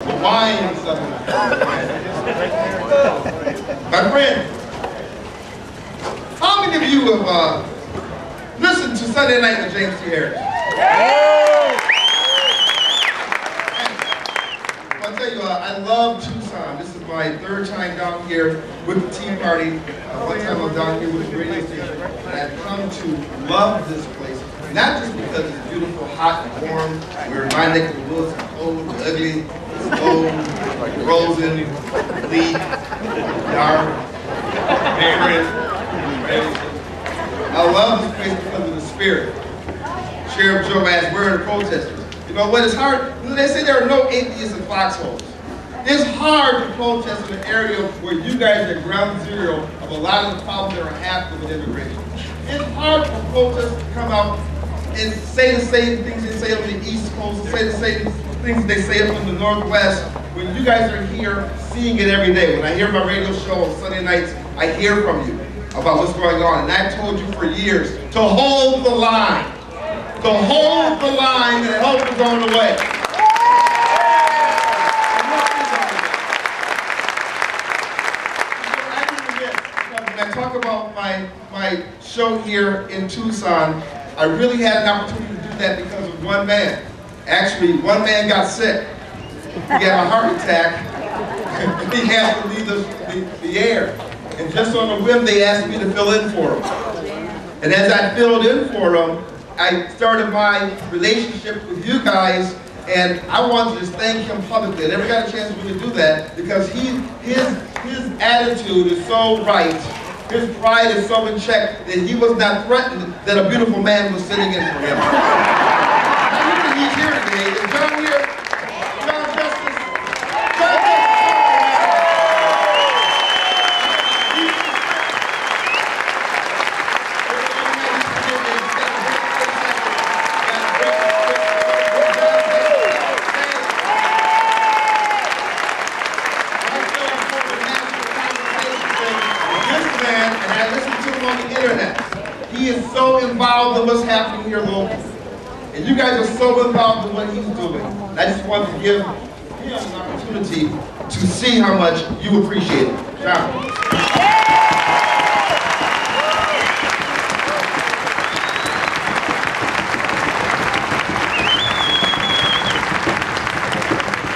Hawaiian Southern. My friend, how many of you have listened to Sunday Night with James T. Harris? I'll tell you, I love Tucson. This is my third time down here with the Tea Party. One time I was down here with the radio station. And I've come to love this place. Not just because it's beautiful, hot, and warm. We're in my neck of the woods, it's cold, ugly, it's cold, frozen, bleak, dark, barren. I love this place because of the spirit. Sheriff Joe asked, where are the protesters? You know what, it's hard. They say there are no atheists in foxholes. It's hard to protest in an area where you guys are ground zero of a lot of the problems that are happening with immigration. It's hard for protesters to come out and say the same things they say on the East Coast, say the same things they say up in the Northwest, when you guys are here seeing it every day. When I hear my radio show on Sunday nights, I hear from you about what's going on. And I've told you for years to hold the line. To hold the line and hope is on the way. When I talk about my show here in Tucson, I really had an opportunity to do that because of one man. Actually, one man got sick. He had a heart attack. He had to leave the air. And just on a whim, they asked me to fill in for him. And as I filled in for him, I started my relationship with you guys, and I wanted to thank him publicly. I never got a chance to really do that because his attitude is so right. His pride is so in check that he was not threatened that a beautiful man was sitting in for him. Now, you think he's here today. Is Jon here? Jon Justice? Jon Justice! He is so involved in what's happening here locally. And you guys are so involved in what he's doing. And I just wanted to give him an opportunity to see how much you appreciate it. Jon.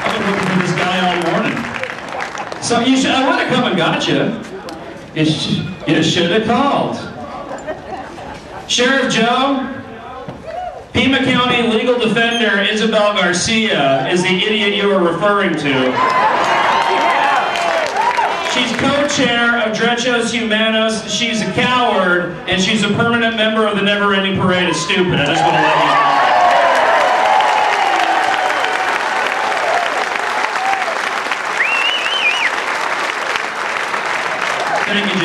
I've been looking for this guy all morning. So I would have come and got you. You should have called. Sheriff Joe, Pima County legal defender Isabel Garcia is the idiot you were referring to. She's co-chair of Derechos Humanos, she's a coward, and she's a permanent member of the never-ending parade of stupid. I just want to let you know. Thank you,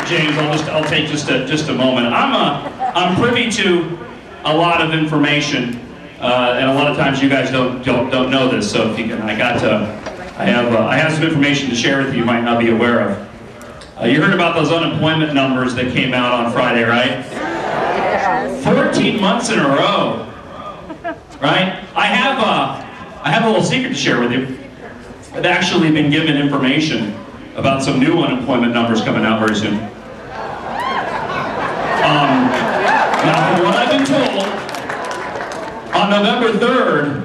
James. I'll take just a moment. I'm privy to a lot of information, and a lot of times you guys don't know this. So if you can, I have some information to share with you might not be aware of. You heard about those unemployment numbers that came out on Friday, right? 14 months in a row, right? I have a little secret to share with you. I've actually been given information about some new unemployment numbers coming out very soon. Now, from what I've been told, on November 3rd,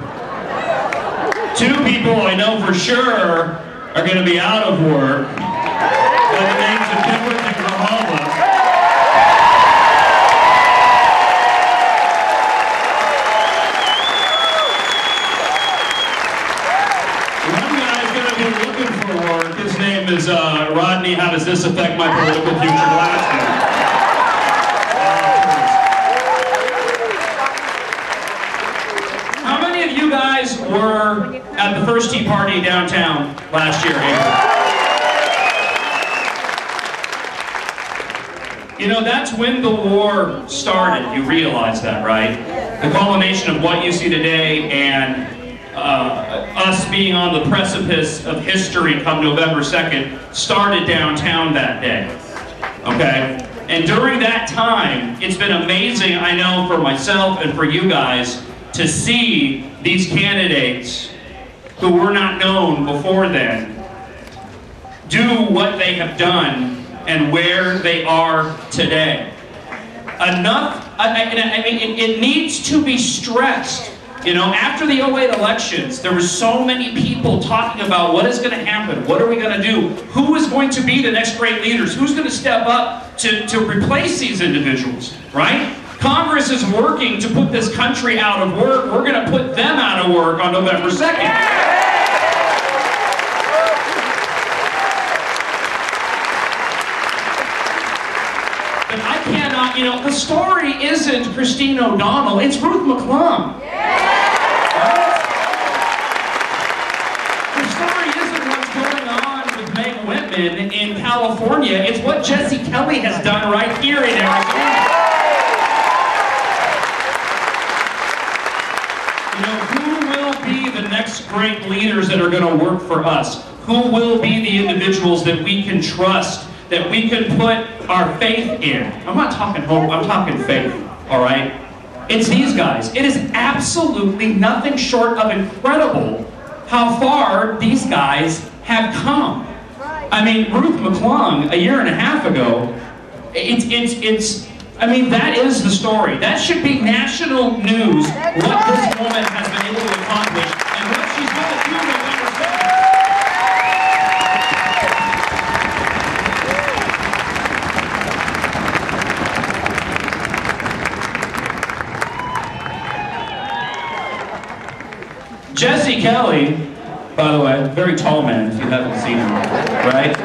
2 people I know for sure are going to be out of work by the names of Kimberly and Grahama. One guy's going to be looking for work. His name is Rodney. How does this affect my political future? Last name. Were at the first Tea Party downtown last year, April. You know, that's when the war started. You realize that, right? The culmination of what you see today and us being on the precipice of history come November 2nd started downtown that day, okay? And during that time, it's been amazing, I know, for myself and for you guys, to see these candidates who were not known before then do what they have done and where they are today. Enough, I mean, it needs to be stressed. You know, after the 08 elections, there were so many people talking about what is going to happen, what are we going to do, who is going to be the next great leaders, who's going to step up to replace these individuals, right? Congress is working to put this country out of work. We're going to put them out of work on November 2nd. But I cannot, you know, the story isn't Christine O'Donnell, it's Ruth McClung. In California, it's what Jesse Kelly has done right here in Arizona. You know, who will be the next great leaders that are going to work for us? Who will be the individuals that we can trust, that we can put our faith in? I'm not talking hope, I'm talking faith, all right? It's these guys. It is absolutely nothing short of incredible how far these guys have come. I mean, Ruth McClung, a year and a half ago, I mean, that is the story. That should be national news, what this woman has been able to accomplish, and what she's going to do November 2nd. Jesse Kelly, by the way, very tall man if you haven't seen him, right?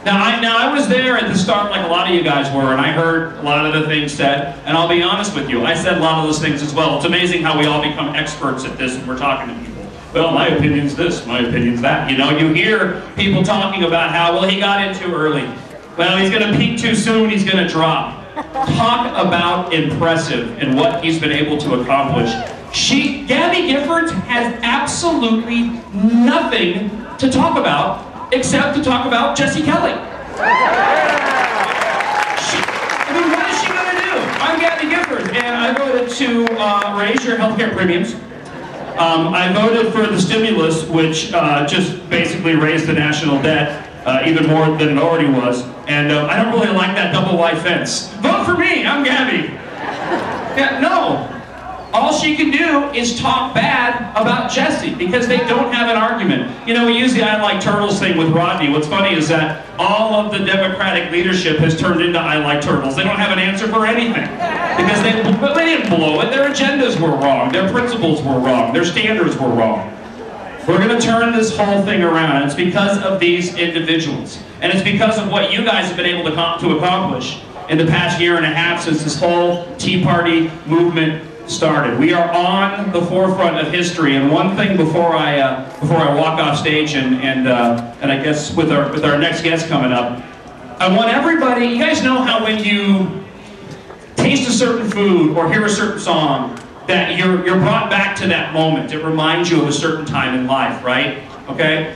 Now I was there at the start like a lot of you guys were, and I heard a lot of the things said, and I'll be honest with you, I said a lot of those things as well. It's amazing how we all become experts at this when we're talking to people. Well, my opinion's this, my opinion's that. You know, you hear people talking about how, well, he got in too early. Well, he's going to peak too soon, he's going to drop. Talk about impressive and what he's been able to accomplish. Gabby Giffords has absolutely nothing to talk about except to talk about Jesse Kelly. I mean, what is she going to do? I'm Gabby Giffords, and I voted to raise your healthcare premiums. I voted for the stimulus, which just basically raised the national debt even more than it already was. And I don't really like that double wide fence. Vote for me, I'm Gabby. Yeah, no. All she can do is talk bad about Jesse because they don't have an argument. You know, we use the I like turtles thing with Rodney. What's funny is that all of the Democratic leadership has turned into I like turtles. They don't have an answer for anything because they didn't blow it. Their agendas were wrong. Their principles were wrong. Their standards were wrong. We're going to turn this whole thing around, and it's because of these individuals. And it's because of what you guys have been able to accomplish in the past year and a half since this whole Tea Party movement started. We are on the forefront of history, and one thing before I walk off stage and I guess with our next guest coming up, I want everybody. You guys know how when you taste a certain food or hear a certain song, that you're brought back to that moment. It reminds you of a certain time in life, right? Okay.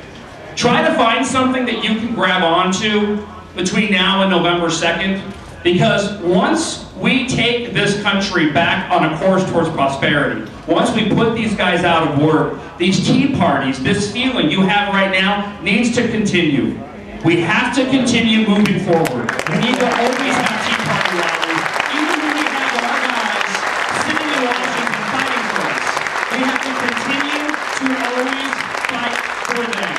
Try to find something that you can grab onto between now and November 2nd, because once we take this country back on a course towards prosperity, once we put these guys out of work, these tea parties, this feeling you have right now needs to continue. We have to continue moving forward. We need to always have tea party rallies, even when we have our guys sitting in Washington fighting for us. We have to continue to always fight for them,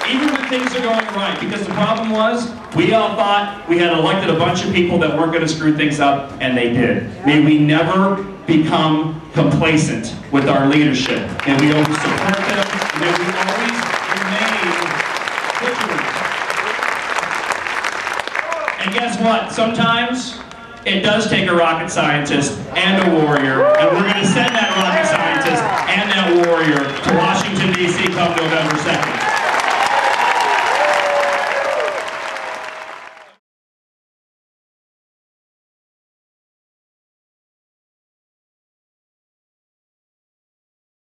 even when things are going right, because the problem was, we all thought we had elected a bunch of people that weren't going to screw things up, and they did. May we never become complacent with our leadership, and we always support them, and may we always remain vigilant. And guess what? Sometimes it does take a rocket scientist and a warrior, and we're going to send that rocket scientist and that warrior to Washington, D.C. come November 2nd.